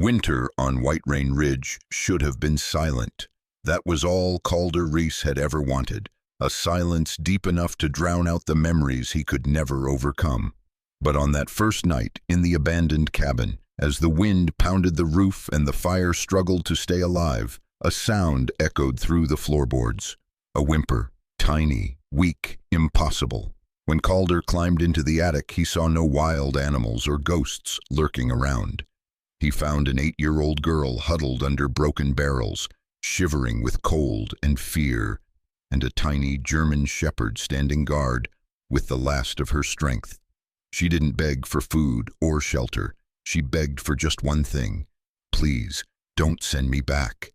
Winter on Whitereign Ridge should have been silent. That was all Calder Reese had ever wanted, a silence deep enough to drown out the memories he could never overcome. But on that first night in the abandoned cabin, as the wind pounded the roof and the fire struggled to stay alive, a sound echoed through the floorboards. A whimper, tiny, weak, impossible. When Calder climbed into the attic, he saw no wild animals or ghosts lurking around. He found an 8-year-old girl huddled under broken barrels, shivering with cold and fear, and a tiny German shepherd standing guard with the last of her strength. She didn't beg for food or shelter. She begged for just one thing: please, don't send me back.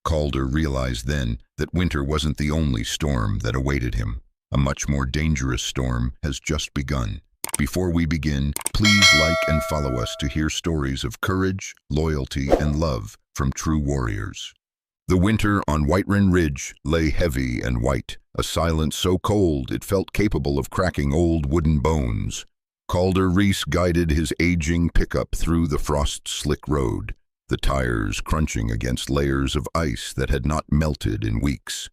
Calder realized then that winter wasn't the only storm that awaited him. A much more dangerous storm has just begun. Before we begin, please like and follow us to hear stories of courage, loyalty, and love from true warriors. The winter on Whitereign Ridge lay heavy and white, a silence so cold it felt capable of cracking old wooden bones. Calder Reese guided his aging pickup through the frost-slick road, the tires crunching against layers of ice that had not melted in weeks.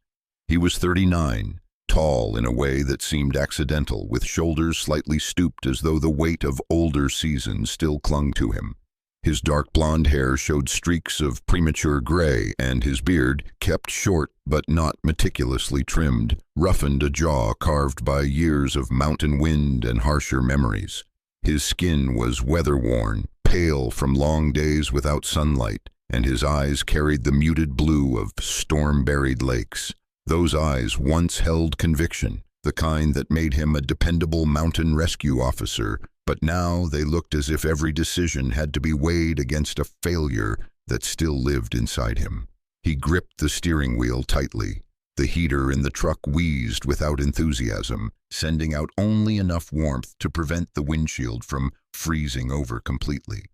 He was 39, tall in a way that seemed accidental, with shoulders slightly stooped as though the weight of older seasons still clung to him. His dark blonde hair showed streaks of premature gray, and his beard, kept short but not meticulously trimmed, roughened a jaw carved by years of mountain wind and harsher memories. His skin was weather-worn, pale from long days without sunlight, and his eyes carried the muted blue of storm-buried lakes. Those eyes once held conviction, the kind that made him a dependable mountain rescue officer, but now they looked as if every decision had to be weighed against a failure that still lived inside him. He gripped the steering wheel tightly. The heater in the truck wheezed without enthusiasm, sending out only enough warmth to prevent the windshield from freezing over completely.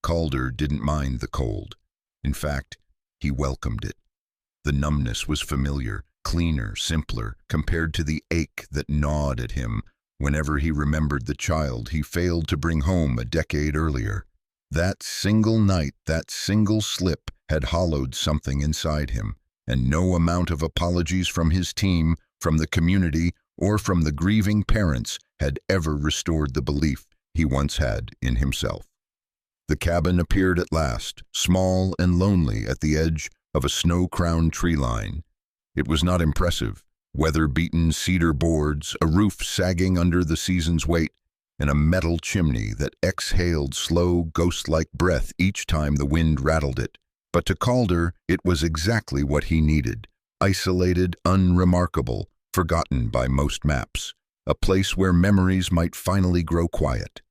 Calder didn't mind the cold. In fact, he welcomed it. The numbness was familiar, cleaner, simpler, compared to the ache that gnawed at him whenever he remembered the child he failed to bring home a decade earlier. That single night, that single slip had hollowed something inside him, and no amount of apologies from his team, from the community, or from the grieving parents had ever restored the belief he once had in himself. The cabin appeared at last, small and lonely at the edge of a snow-crowned tree line. It was not impressive. Weather-beaten cedar boards, a roof sagging under the season's weight, and a metal chimney that exhaled slow, ghost-like breath each time the wind rattled it. But to Calder, it was exactly what he needed: isolated, unremarkable, forgotten by most maps, a place where memories might finally grow quiet.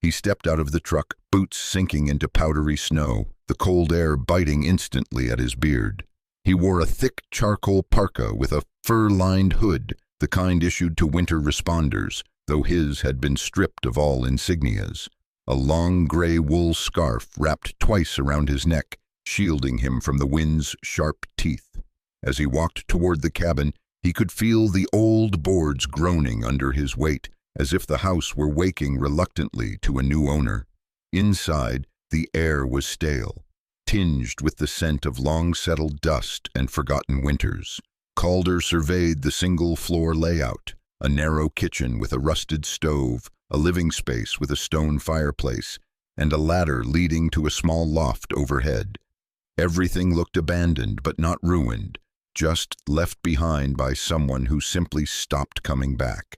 He stepped out of the truck, boots sinking into powdery snow, the cold air biting instantly at his beard. He wore a thick charcoal parka with a fur-lined hood, the kind issued to winter responders, though his had been stripped of all insignias. A long gray wool scarf wrapped twice around his neck, shielding him from the wind's sharp teeth. As he walked toward the cabin, he could feel the old boards groaning under his weight, as if the house were waking reluctantly to a new owner. Inside, the air was stale, tinged with the scent of long-settled dust and forgotten winters. Calder surveyed the single-floor layout: a narrow kitchen with a rusted stove, a living space with a stone fireplace, and a ladder leading to a small loft overhead. Everything looked abandoned but not ruined, just left behind by someone who simply stopped coming back.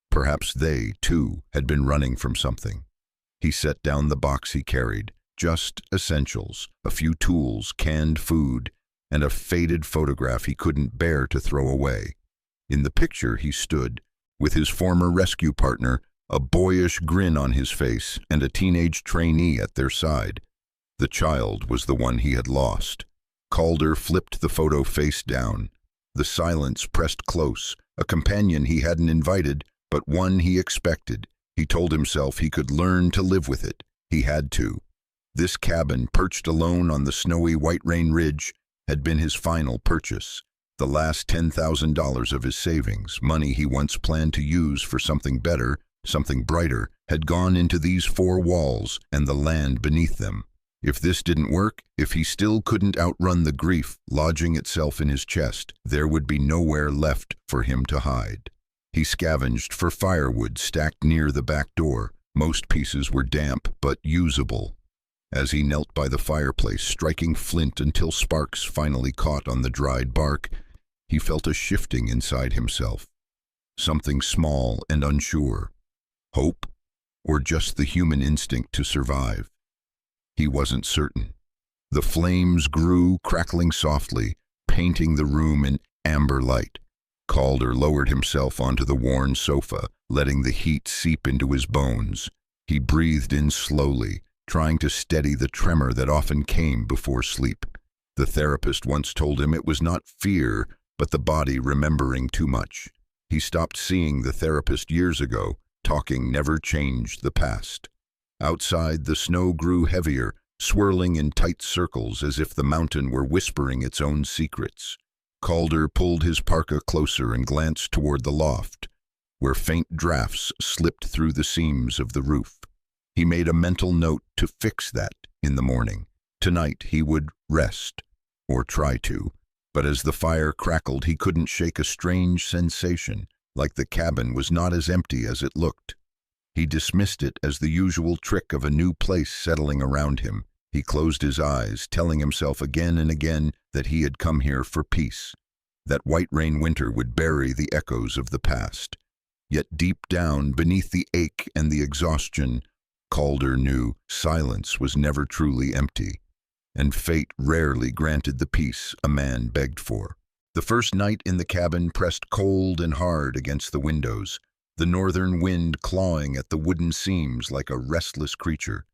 Perhaps they, too, had been running from something. He set down the box he carried, just essentials, a few tools, canned food, and a faded photograph he couldn't bear to throw away. In the picture he stood, with his former rescue partner, a boyish grin on his face, and a teenage trainee at their side. The child was the one he had lost. Calder flipped the photo face down. The silence pressed close, a companion he hadn't invited, but one he expected. He told himself he could learn to live with it. He had to. This cabin, perched alone on the snowy Whitereign Ridge, had been his final purchase. The last $10,000 of his savings, money he once planned to use for something better, something brighter, had gone into these four walls and the land beneath them. If this didn't work, if he still couldn't outrun the grief lodging itself in his chest, there would be nowhere left for him to hide. He scavenged for firewood stacked near the back door. Most pieces were damp but usable. As he knelt by the fireplace, striking flint until sparks finally caught on the dried bark, he felt a shifting inside himself. Something small and unsure. Hope, or just the human instinct to survive? He wasn't certain. The flames grew, crackling softly, painting the room in amber light. Calder lowered himself onto the worn sofa, letting the heat seep into his bones. He breathed in slowly, trying to steady the tremor that often came before sleep. The therapist once told him it was not fear, but the body remembering too much. He stopped seeing the therapist years ago. Talking never changed the past. Outside, the snow grew heavier, swirling in tight circles as if the mountain were whispering its own secrets. Calder pulled his parka closer and glanced toward the loft, where faint drafts slipped through the seams of the roof. He made a mental note to fix that in the morning. Tonight he would rest, or try to, but as the fire crackled he couldn't shake a strange sensation, like the cabin was not as empty as it looked. He dismissed it as the usual trick of a new place settling around him. He closed his eyes, telling himself again and again that he had come here for peace, that Whitereign winter would bury the echoes of the past. Yet deep down, beneath the ache and the exhaustion, Calder knew silence was never truly empty, and fate rarely granted the peace a man begged for. The first night in the cabin pressed cold and hard against the windows, the northern wind clawing at the wooden seams like a restless creature.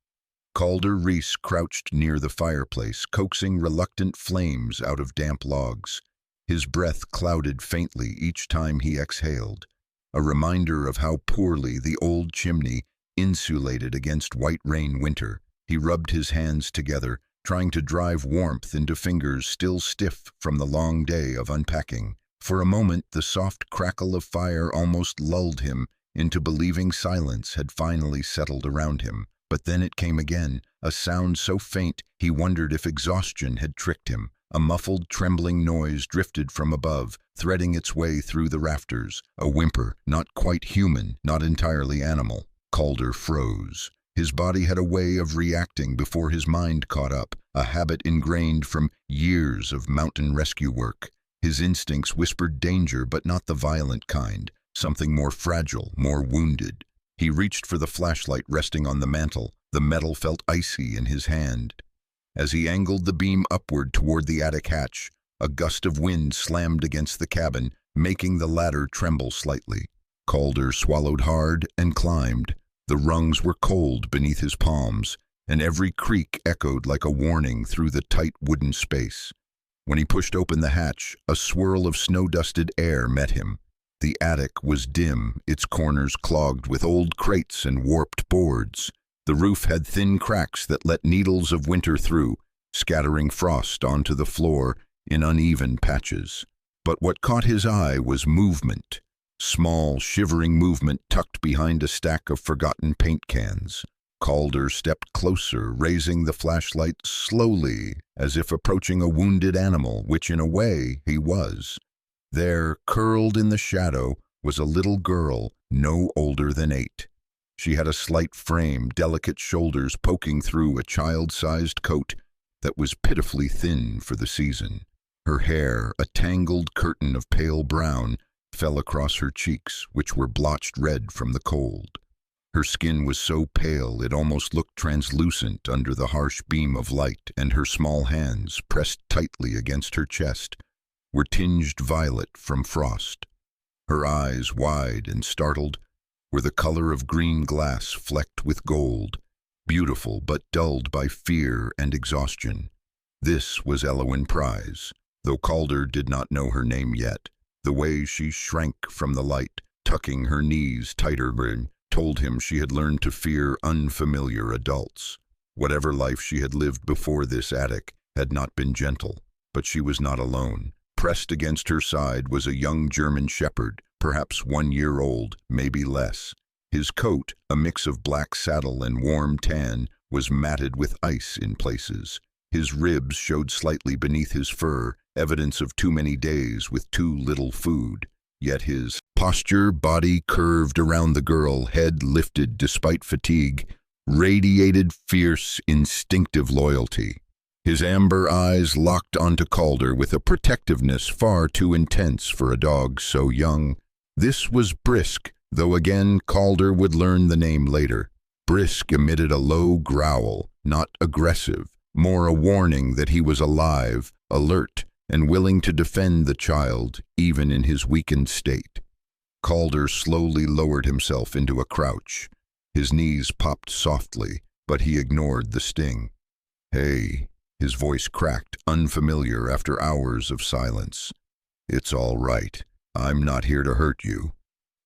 Calder Reese crouched near the fireplace, coaxing reluctant flames out of damp logs. His breath clouded faintly each time he exhaled, a reminder of how poorly the old chimney insulated against Whitereign winter. He rubbed his hands together, trying to drive warmth into fingers still stiff from the long day of unpacking. For a moment, the soft crackle of fire almost lulled him into believing silence had finally settled around him. But then it came again, a sound so faint he wondered if exhaustion had tricked him. A muffled, trembling noise drifted from above, threading its way through the rafters. A whimper, not quite human, not entirely animal. Calder froze. His body had a way of reacting before his mind caught up, a habit ingrained from years of mountain rescue work. His instincts whispered danger, but not the violent kind, something more fragile, more wounded. He reached for the flashlight resting on the mantel. The metal felt icy in his hand. As he angled the beam upward toward the attic hatch, a gust of wind slammed against the cabin, making the ladder tremble slightly. Calder swallowed hard and climbed. The rungs were cold beneath his palms, and every creak echoed like a warning through the tight wooden space. When he pushed open the hatch, a swirl of snow-dusted air met him. The attic was dim, its corners clogged with old crates and warped boards. The roof had thin cracks that let needles of winter through, scattering frost onto the floor in uneven patches. But what caught his eye was movement. Small, shivering movement tucked behind a stack of forgotten paint cans. Calder stepped closer, raising the flashlight slowly, as if approaching a wounded animal, which in a way he was. There, curled in the shadow, was a little girl no older than 8. She had a slight frame, delicate shoulders poking through a child-sized coat that was pitifully thin for the season. Her hair, a tangled curtain of pale brown, fell across her cheeks, which were blotched red from the cold. Her skin was so pale it almost looked translucent under the harsh beam of light, and her small hands, pressed tightly against her chest, were tinged violet from frost. Her eyes, wide and startled, were the color of green glass flecked with gold, beautiful but dulled by fear and exhaustion. This was Elowen Prize, though Calder did not know her name yet. The way she shrank from the light, tucking her knees tighter, told him she had learned to fear unfamiliar adults. Whatever life she had lived before this attic had not been gentle, but she was not alone. Pressed against her side was a young German shepherd, perhaps 1 year old, maybe less. His coat, a mix of black saddle and warm tan, was matted with ice in places. His ribs showed slightly beneath his fur, evidence of too many days with too little food. Yet his posture, body curved around the girl, head lifted despite fatigue, radiated fierce, instinctive loyalty. His amber eyes locked onto Calder with a protectiveness far too intense for a dog so young. This was Brisk, though again Calder would learn the name later. Brisk emitted a low growl, not aggressive, more a warning that he was alive, alert, and willing to defend the child, even in his weakened state. Calder slowly lowered himself into a crouch. His knees popped softly, but he ignored the sting. "Hey," his voice cracked, unfamiliar after hours of silence. "It's all right. I'm not here to hurt you."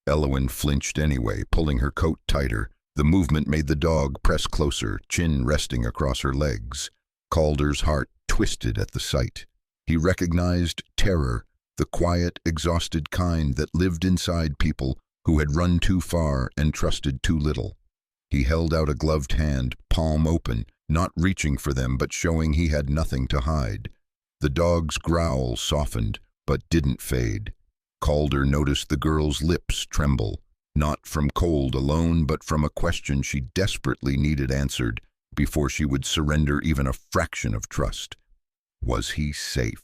Elowyn flinched anyway, pulling her coat tighter. The movement made the dog press closer, chin resting across her legs. Calder's heart twisted at the sight. He recognized terror, the quiet, exhausted kind that lived inside people who had run too far and trusted too little. He held out a gloved hand, palm open, not reaching for them but showing he had nothing to hide. The dog's growl softened, but didn't fade. Calder noticed the girl's lips tremble, not from cold alone but from a question she desperately needed answered before she would surrender even a fraction of trust. Was he safe?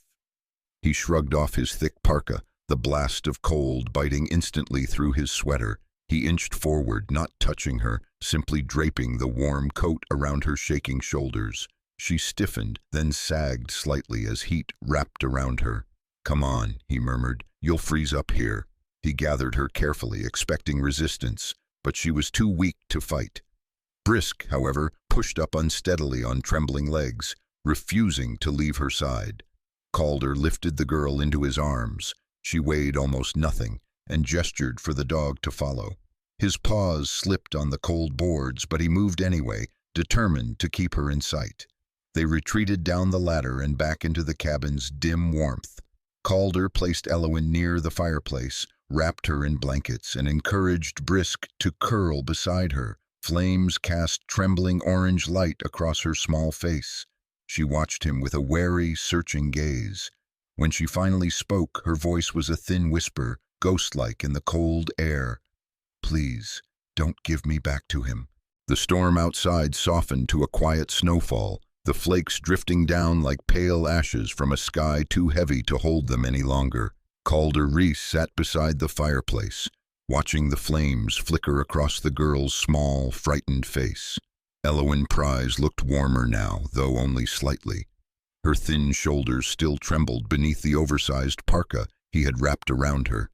He shrugged off his thick parka, the blast of cold biting instantly through his sweater. He inched forward, not touching her, simply draping the warm coat around her shaking shoulders. She stiffened, then sagged slightly as heat wrapped around her. "Come on," he murmured. "You'll freeze up here." He gathered her carefully, expecting resistance, but she was too weak to fight. Brisk, however, pushed up unsteadily on trembling legs, refusing to leave her side. Calder lifted the girl into his arms. She weighed almost nothing, and gestured for the dog to follow. His paws slipped on the cold boards, but he moved anyway, determined to keep her in sight. They retreated down the ladder and back into the cabin's dim warmth. Calder placed Elowyn near the fireplace, wrapped her in blankets, and encouraged Brisk to curl beside her. Flames cast trembling orange light across her small face. She watched him with a wary, searching gaze. When she finally spoke, her voice was a thin whisper, ghost-like in the cold air. "Please, don't give me back to him." The storm outside softened to a quiet snowfall, the flakes drifting down like pale ashes from a sky too heavy to hold them any longer. Calder Reese sat beside the fireplace, watching the flames flicker across the girl's small, frightened face. Elowyn Pryse looked warmer now, though only slightly. Her thin shoulders still trembled beneath the oversized parka he had wrapped around her,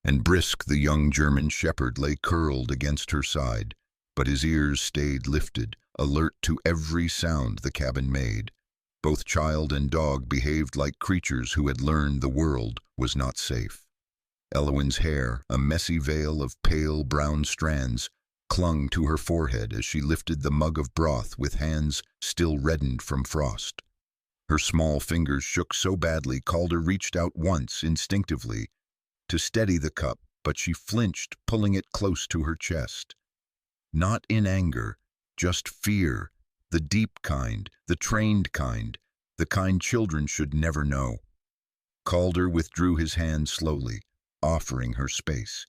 and Brisk, the young German shepherd, lay curled against her side, but his ears stayed lifted, alert to every sound the cabin made. Both child and dog behaved like creatures who had learned the world was not safe. Elowyn's hair, a messy veil of pale brown strands, clung to her forehead as she lifted the mug of broth with hands still reddened from frost. Her small fingers shook so badly Calder reached out once, instinctively, to steady the cup, but she flinched, pulling it close to her chest. Not in anger, just fear, the deep kind, the trained kind, the kind children should never know. Calder withdrew his hand slowly, offering her space.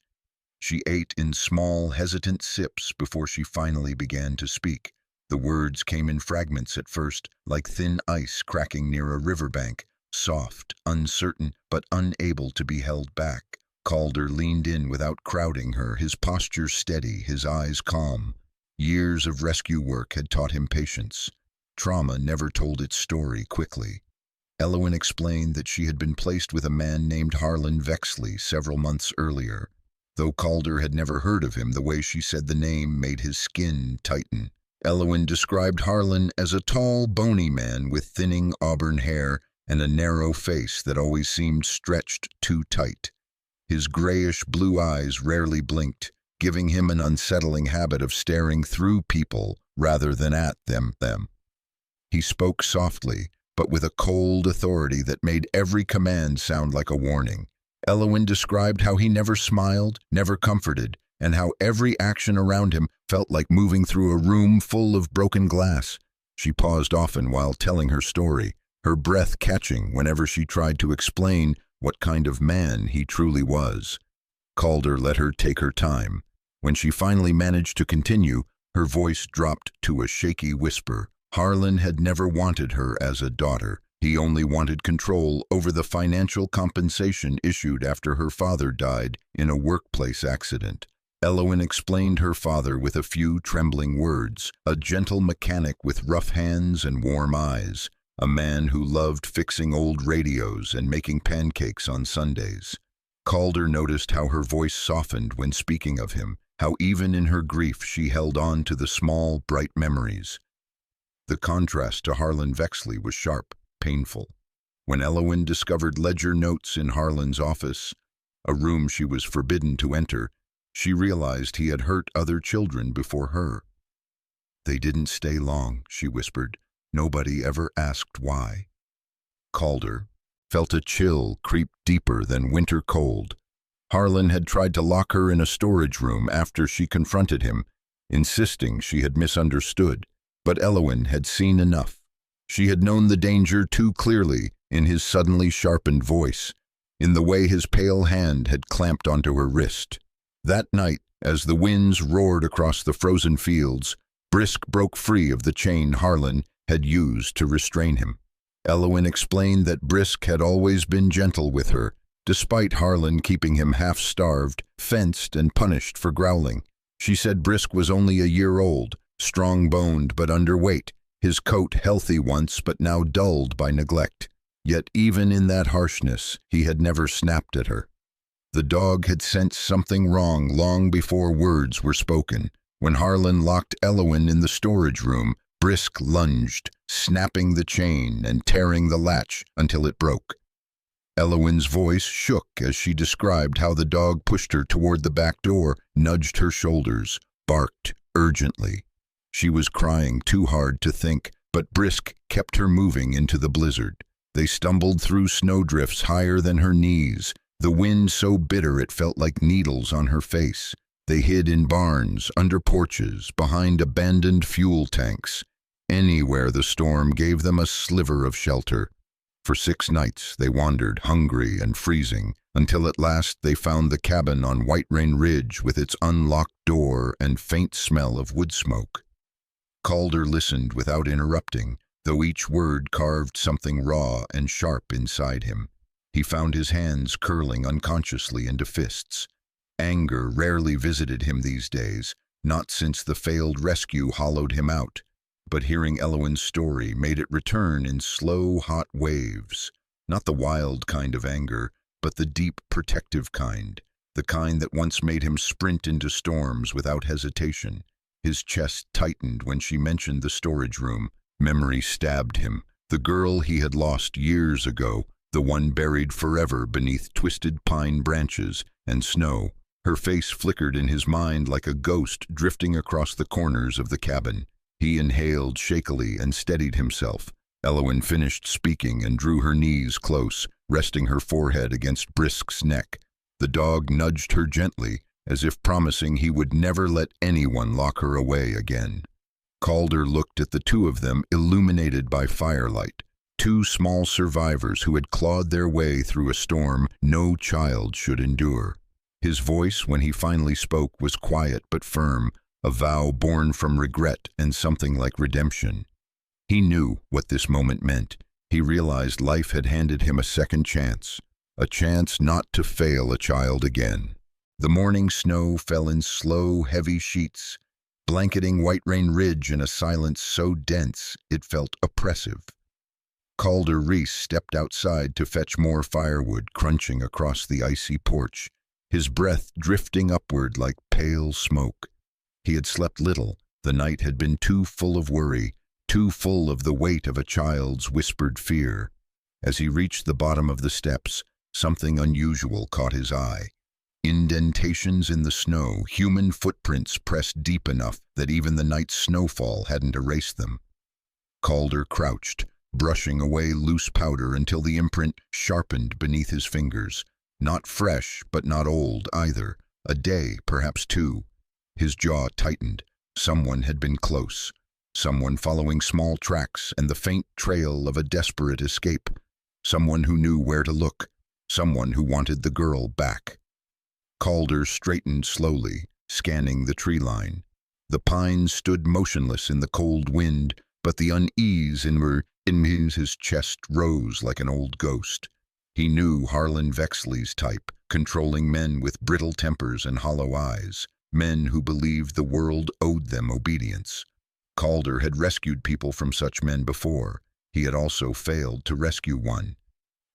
She ate in small, hesitant sips before she finally began to speak. The words came in fragments at first, like thin ice cracking near a riverbank, soft, uncertain, but unable to be held back. Calder leaned in without crowding her, his posture steady, his eyes calm. Years of rescue work had taught him patience. Trauma never told its story quickly. Elowyn explained that she had been placed with a man named Harlan Vexley several months earlier. Though Calder had never heard of him, the way she said the name made his skin tighten. Elowyn described Harlan as a tall, bony man with thinning auburn hair and a narrow face that always seemed stretched too tight. His grayish-blue eyes rarely blinked, giving him an unsettling habit of staring through people rather than at them. He spoke softly, but with a cold authority that made every command sound like a warning. Elowyn described how he never smiled, never comforted, and how every action around him felt like moving through a room full of broken glass. She paused often while telling her story, her breath catching whenever she tried to explain what kind of man he truly was. Calder let her take her time. When she finally managed to continue, her voice dropped to a shaky whisper. Harlan had never wanted her as a daughter. He only wanted control over the financial compensation issued after her father died in a workplace accident. Elowen explained her father with a few trembling words, a gentle mechanic with rough hands and warm eyes, a man who loved fixing old radios and making pancakes on Sundays. Calder noticed how her voice softened when speaking of him, how even in her grief she held on to the small, bright memories. The contrast to Harlan Vexley was sharp, painful. When Elowen discovered ledger notes in Harlan's office, a room she was forbidden to enter, she realized he had hurt other children before her. "They didn't stay long," she whispered. "Nobody ever asked why." Calder felt a chill creep deeper than winter cold. Harlan had tried to lock her in a storage room after she confronted him, insisting she had misunderstood. But Elowen had seen enough. She had known the danger too clearly in his suddenly sharpened voice, in the way his pale hand had clamped onto her wrist. That night, as the winds roared across the frozen fields, Brisk broke free of the chain Harlan had used to restrain him. Elowen explained that Brisk had always been gentle with her, despite Harlan keeping him half-starved, fenced, and punished for growling. She said Brisk was only a year old, strong-boned but underweight, his coat healthy once but now dulled by neglect. Yet even in that harshness, he had never snapped at her. The dog had sensed something wrong long before words were spoken. When Harlan locked Elowen in the storage room, Brisk lunged, snapping the chain and tearing the latch until it broke. Elowen's voice shook as she described how the dog pushed her toward the back door, nudged her shoulders, barked urgently. She was crying too hard to think, but Brisk kept her moving into the blizzard. They stumbled through snowdrifts higher than her knees, the wind so bitter it felt like needles on her face. They hid in barns, under porches, behind abandoned fuel tanks. Anywhere the storm gave them a sliver of shelter. For 6 nights they wandered, hungry and freezing, until at last they found the cabin on Whitereign Ridge with its unlocked door and faint smell of wood smoke. Calder listened without interrupting, though each word carved something raw and sharp inside him. He found his hands curling unconsciously into fists. Anger rarely visited him these days, not since the failed rescue hollowed him out. But hearing Elowen's story made it return in slow, hot waves. Not the wild kind of anger, but the deep, protective kind. The kind that once made him sprint into storms without hesitation. His chest tightened when she mentioned the storage room. Memory stabbed him. The girl he had lost years ago, the one buried forever beneath twisted pine branches and snow. Her face flickered in his mind like a ghost drifting across the corners of the cabin. He inhaled shakily and steadied himself. Elowen finished speaking and drew her knees close, resting her forehead against Brisk's neck. The dog nudged her gently, as if promising he would never let anyone lock her away again. Calder looked at the two of them illuminated by firelight, 2 small survivors who had clawed their way through a storm no child should endure. His voice, when he finally spoke, was quiet but firm, a vow born from regret and something like redemption. He knew what this moment meant. He realized life had handed him a second chance, a chance not to fail a child again. The morning snow fell in slow, heavy sheets, blanketing Whitereign Ridge in a silence so dense it felt oppressive. Calder Reese stepped outside to fetch more firewood, crunching across the icy porch, his breath drifting upward like pale smoke. He had slept little. The night had been too full of worry, too full of the weight of a child's whispered fear. As he reached the bottom of the steps, something unusual caught his eye. Indentations in the snow, human footprints pressed deep enough that even the night's snowfall hadn't erased them. Calder crouched, brushing away loose powder until the imprint sharpened beneath his fingers. Not fresh, but not old either, A day, perhaps two. His jaw tightened. Someone had been close. Someone following small tracks and the faint trail of a desperate escape. Someone who knew where to look. Someone who wanted the girl back. Calder straightened slowly, scanning the tree line. The pines stood motionless in the cold wind, but the unease in his chest rose like an old ghost. He knew Harlan Vexley's type, controlling men with brittle tempers and hollow eyes, men who believed the world owed them obedience. Calder had rescued people from such men before. He had also failed to rescue one.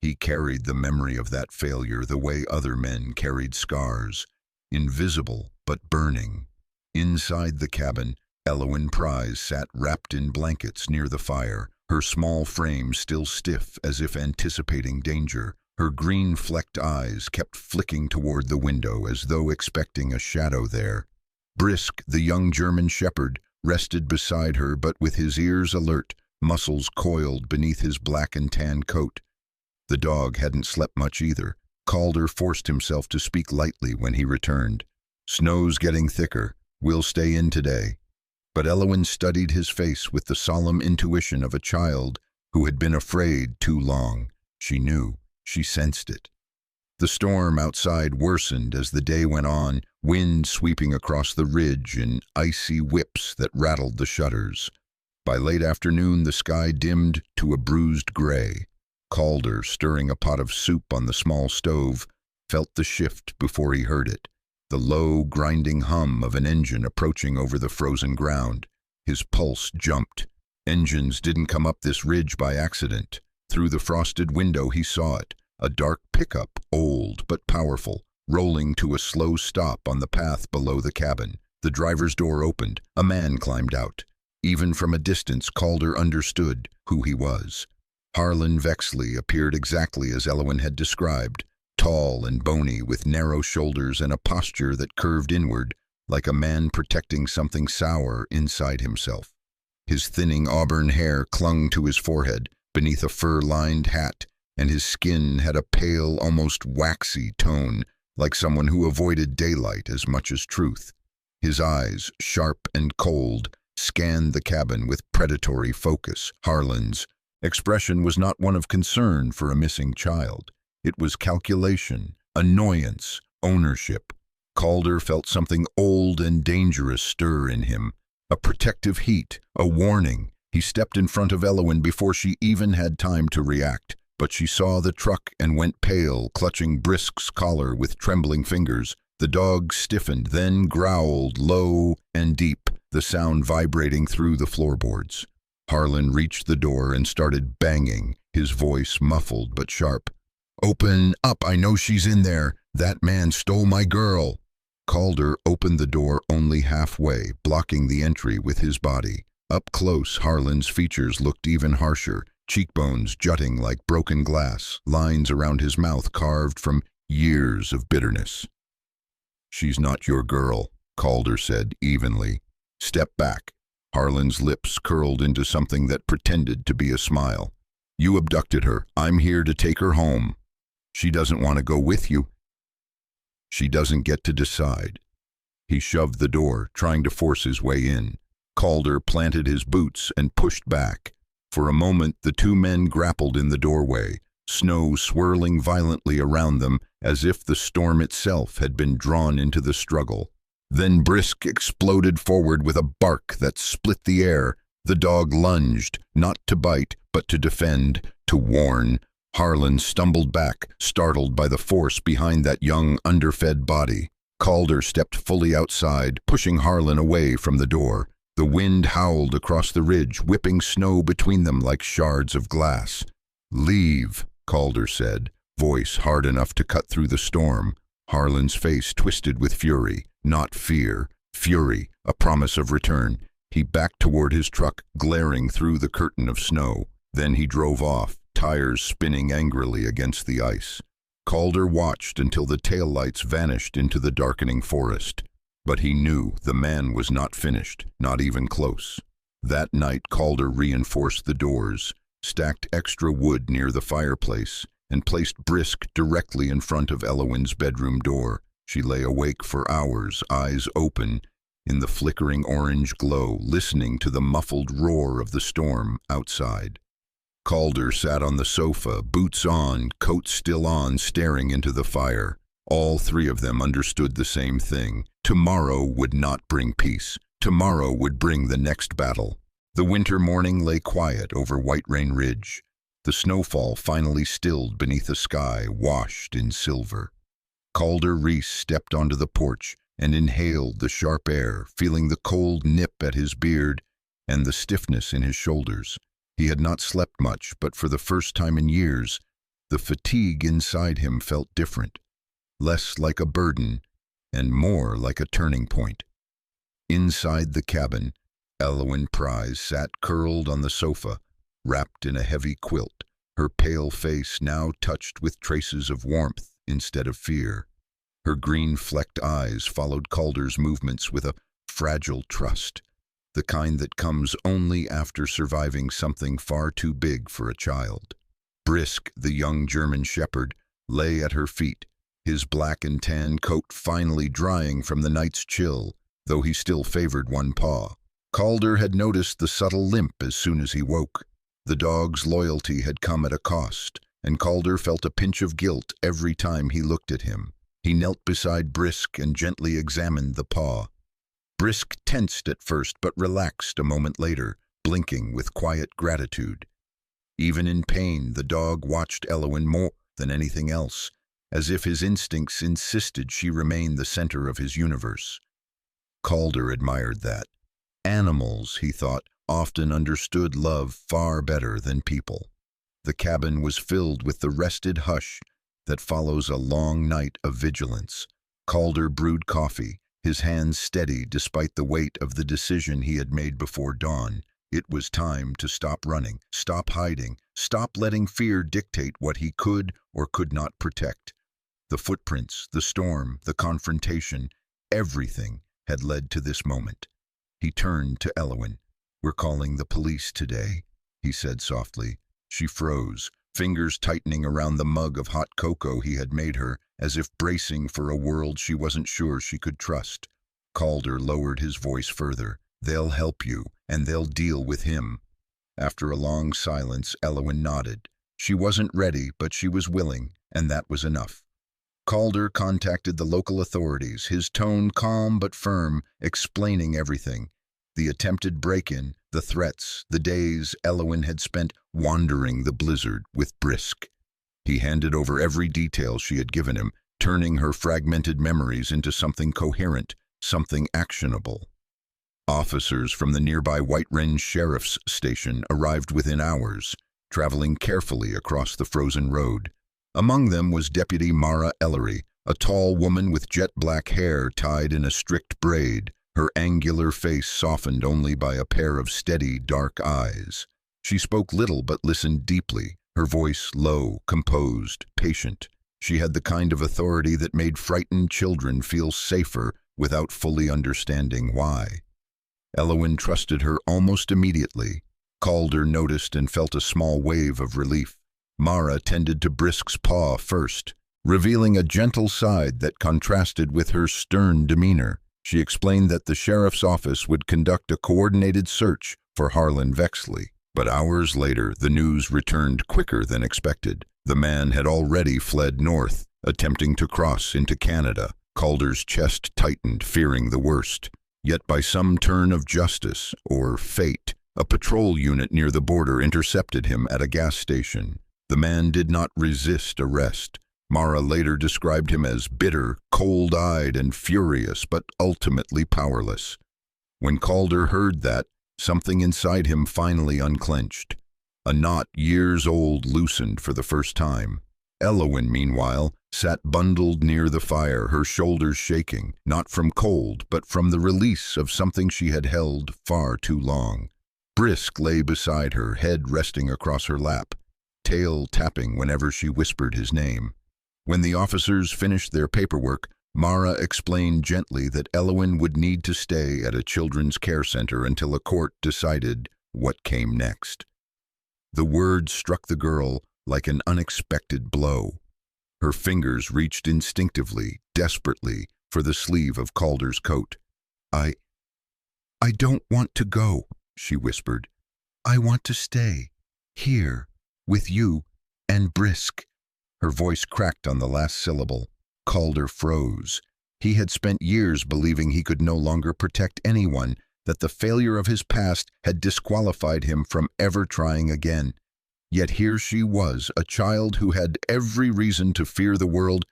He carried the memory of that failure the way other men carried scars, invisible but burning. Inside the cabin, Elowen Prize sat wrapped in blankets near the fire, her small frame still stiff as if anticipating danger. Her green-flecked eyes kept flicking toward the window as though expecting a shadow there. Brisk, the young German shepherd, rested beside her but with his ears alert, muscles coiled beneath his black and tan coat. The dog hadn't slept much either. Calder forced himself to speak lightly when he returned. "Snow's getting thicker. We'll stay in today." But Elowen studied his face with the solemn intuition of a child who had been afraid too long. She knew. She sensed it. The storm outside worsened as the day went on, wind sweeping across the ridge in icy whips that rattled the shutters. By late afternoon, the sky dimmed to a bruised gray. Calder, stirring a pot of soup on the small stove, felt the shift before he heard it. The low, grinding hum of an engine approaching over the frozen ground. His pulse jumped. Engines didn't come up this ridge by accident. Through the frosted window he saw it, a dark pickup, old but powerful, rolling to a slow stop on the path below the cabin. The driver's door opened. A man climbed out. Even from a distance, Calder understood who he was. Harlan Vexley appeared exactly as Elowen had described, tall and bony with narrow shoulders and a posture that curved inward, like a man protecting something sour inside himself. His thinning auburn hair clung to his forehead beneath a fur-lined hat, and his skin had a pale, almost waxy tone, like someone who avoided daylight as much as truth. His eyes, sharp and cold, scanned the cabin with predatory focus. Harlan's expression was not one of concern for a missing child. It was calculation, annoyance, ownership. Calder felt something old and dangerous stir in him, a protective heat, a warning. He stepped in front of Elowen before she even had time to react, but she saw the truck and went pale, clutching Brisk's collar with trembling fingers. The dog stiffened, then growled low and deep, the sound vibrating through the floorboards. Harlan reached the door and started banging, his voice muffled but sharp. "Open up, I know she's in there. That man stole my girl." Calder opened the door only halfway, blocking the entry with his body. Up close, Harlan's features looked even harsher, cheekbones jutting like broken glass, lines around his mouth carved from years of bitterness. "She's not your girl," Calder said evenly. "Step back." Harlan's lips curled into something that pretended to be a smile. "You abducted her. I'm here to take her home. She doesn't want to go with you. She doesn't get to decide." He shoved the door, trying to force his way in. Calder planted his boots and pushed back. For a moment, the two men grappled in the doorway, snow swirling violently around them as if the storm itself had been drawn into the struggle. Then Brisk exploded forward with a bark that split the air. The dog lunged, not to bite, but to defend, to warn. Harlan stumbled back, startled by the force behind that young, underfed body. Calder stepped fully outside, pushing Harlan away from the door. The wind howled across the ridge, whipping snow between them like shards of glass. "Leave," Calder said, voice hard enough to cut through the storm. Harlan's face twisted with fury, not fear. Fury, a promise of return. He backed toward his truck, glaring through the curtain of snow. Then he drove off, tires spinning angrily against the ice. Calder watched until the taillights vanished into the darkening forest. But he knew the man was not finished, not even close. That night Calder reinforced the doors, stacked extra wood near the fireplace, and placed Brisk directly in front of Elowen's bedroom door. She lay awake for hours, eyes open, in the flickering orange glow, listening to the muffled roar of the storm outside. Calder sat on the sofa, boots on, coat still on, staring into the fire. All three of them understood the same thing. Tomorrow would not bring peace. Tomorrow would bring the next battle. The winter morning lay quiet over Whitereign Ridge. The snowfall finally stilled beneath a sky washed in silver. Calder Reese stepped onto the porch and inhaled the sharp air, feeling the cold nip at his beard and the stiffness in his shoulders. He had not slept much, but for the first time in years, the fatigue inside him felt different, less like a burden and more like a turning point. Inside the cabin, Elwyn Prize sat curled on the sofa, wrapped in a heavy quilt, her pale face now touched with traces of warmth instead of fear. Her green-flecked eyes followed Calder's movements with a fragile trust, the kind that comes only after surviving something far too big for a child. Brisk, the young German shepherd, lay at her feet, his black and tan coat finally drying from the night's chill, though he still favored one paw. Calder had noticed the subtle limp as soon as he woke. The dog's loyalty had come at a cost, and Calder felt a pinch of guilt every time he looked at him. He knelt beside Brisk and gently examined the paw. Brisk tensed at first but relaxed a moment later, blinking with quiet gratitude. Even in pain, the dog watched Elwyn more than anything else, as if his instincts insisted she remain the center of his universe. Calder admired that. Animals, he thought, often understood love far better than people. The cabin was filled with the rested hush that follows a long night of vigilance. Calder brewed coffee, his hands steady despite the weight of the decision he had made before dawn. It was time to stop running, stop hiding, stop letting fear dictate what he could or could not protect. The footprints, the storm, the confrontation, everything had led to this moment. He turned to Elwyn. "We're calling the police today," he said softly. She froze, fingers tightening around the mug of hot cocoa he had made her, as if bracing for a world she wasn't sure she could trust. Calder lowered his voice further. "They'll help you, and they'll deal with him." After a long silence, Elwyn nodded. She wasn't ready, but she was willing, and that was enough. Calder contacted the local authorities, his tone calm but firm, explaining everything. The attempted break-in, the threats, the days Elwyn had spent wandering the blizzard with Brisk. He handed over every detail she had given him, turning her fragmented memories into something coherent, something actionable. Officers from the nearby Whitereign Sheriff's Station arrived within hours, traveling carefully across the frozen road. Among them was Deputy Mara Ellery, a tall woman with jet-black hair tied in a strict braid, her angular face softened only by a pair of steady, dark eyes. She spoke little but listened deeply, her voice low, composed, patient. She had the kind of authority that made frightened children feel safer without fully understanding why. Elwyn trusted her almost immediately. Calder noticed and felt a small wave of relief. Mara tended to Brisk's paw first, revealing a gentle side that contrasted with her stern demeanor. She explained that the sheriff's office would conduct a coordinated search for Harlan Vexley. But hours later, the news returned quicker than expected. The man had already fled north, attempting to cross into Canada. Calder's chest tightened, fearing the worst. Yet by some turn of justice, or fate, a patrol unit near the border intercepted him at a gas station. The man did not resist arrest. Mara later described him as bitter, cold-eyed, and furious, but ultimately powerless. When Calder heard that, something inside him finally unclenched. A knot years old loosened for the first time. Elwyn, meanwhile, sat bundled near the fire, her shoulders shaking, not from cold, but from the release of something she had held far too long. Brisk lay beside her, head resting across her lap, tail tapping whenever she whispered his name. When the officers finished their paperwork, Mara explained gently that Elwyn would need to stay at a children's care center until a court decided what came next. The word struck the girl like an unexpected blow. Her fingers reached instinctively, desperately, for the sleeve of Calder's coat. I don't want to go, she whispered. I want to stay, here, with you, and Brisk. Her voice cracked on the last syllable. Calder froze. He had spent years believing he could no longer protect anyone, that the failure of his past had disqualified him from ever trying again. Yet here she was, a child who had every reason to fear the world,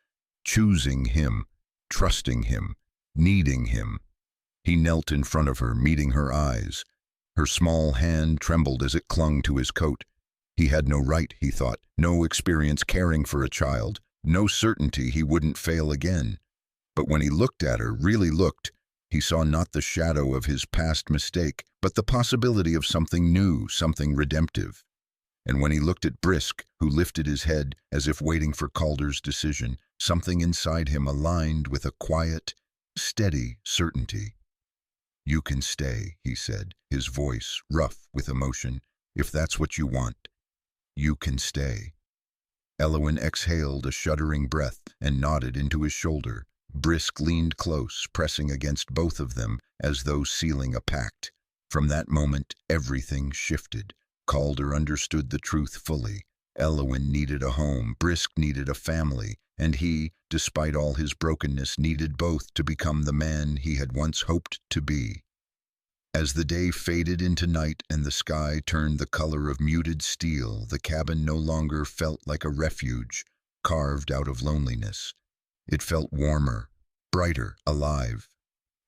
choosing him, trusting him, needing him. He knelt in front of her, meeting her eyes. Her small hand trembled as it clung to his coat. He had no right, he thought, no experience caring for a child, no certainty he wouldn't fail again. But when he looked at her, really looked, he saw not the shadow of his past mistake, but the possibility of something new, something redemptive. And when he looked at Brisk, who lifted his head as if waiting for Calder's decision, something inside him aligned with a quiet, steady certainty. You can stay, he said, his voice rough with emotion, if that's what you want. You can stay. Elwyn exhaled a shuddering breath and nodded into his shoulder. Brisk leaned close, pressing against both of them as though sealing a pact. From that moment, everything shifted. Calder understood the truth fully. Elwyn needed a home, Brisk needed a family, and he, despite all his brokenness, needed both to become the man he had once hoped to be. As the day faded into night and the sky turned the color of muted steel, the cabin no longer felt like a refuge, carved out of loneliness. It felt warmer, brighter, alive.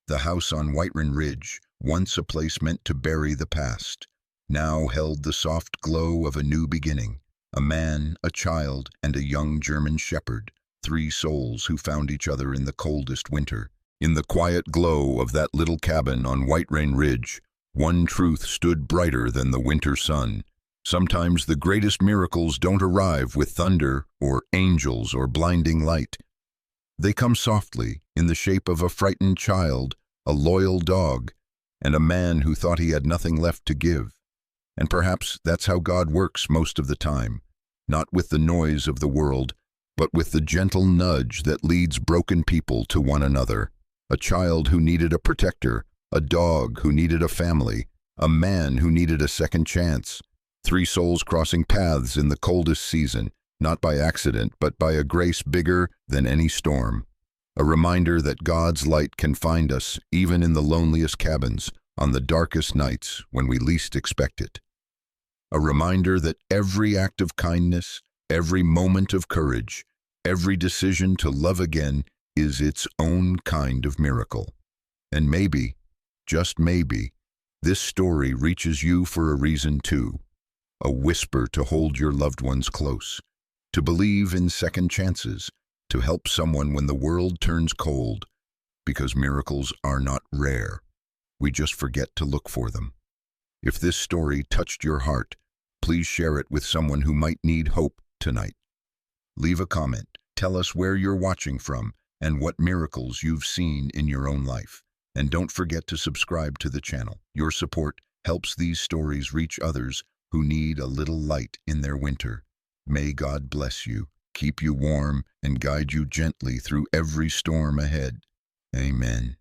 The house on Whitereign Ridge, once a place meant to bury the past, now held the soft glow of a new beginning. A man, a child, and a young German shepherd, 3 souls who found each other in the coldest winter. In the quiet glow of that little cabin on Whitereign Ridge, one truth stood brighter than the winter sun. Sometimes the greatest miracles don't arrive with thunder or angels or blinding light. They come softly, in the shape of a frightened child, a loyal dog, and a man who thought he had nothing left to give. And perhaps that's how God works most of the time, not with the noise of the world, but with the gentle nudge that leads broken people to one another. A child who needed a protector, a dog who needed a family, a man who needed a second chance. 3 souls crossing paths in the coldest season, not by accident, but by a grace bigger than any storm. A reminder that God's light can find us, even in the loneliest cabins, on the darkest nights when we least expect it. A reminder that every act of kindness, every moment of courage, every decision to love again is its own kind of miracle. And maybe, just maybe, this story reaches you for a reason too. A whisper to hold your loved ones close, to believe in second chances, to help someone when the world turns cold, because miracles are not rare. We just forget to look for them. If this story touched your heart, please share it with someone who might need hope tonight. Leave a comment, tell us where you're watching from and what miracles you've seen in your own life. And don't forget to subscribe to the channel. Your support helps these stories reach others who need a little light in their winter. May God bless you, keep you warm, and guide you gently through every storm ahead. Amen.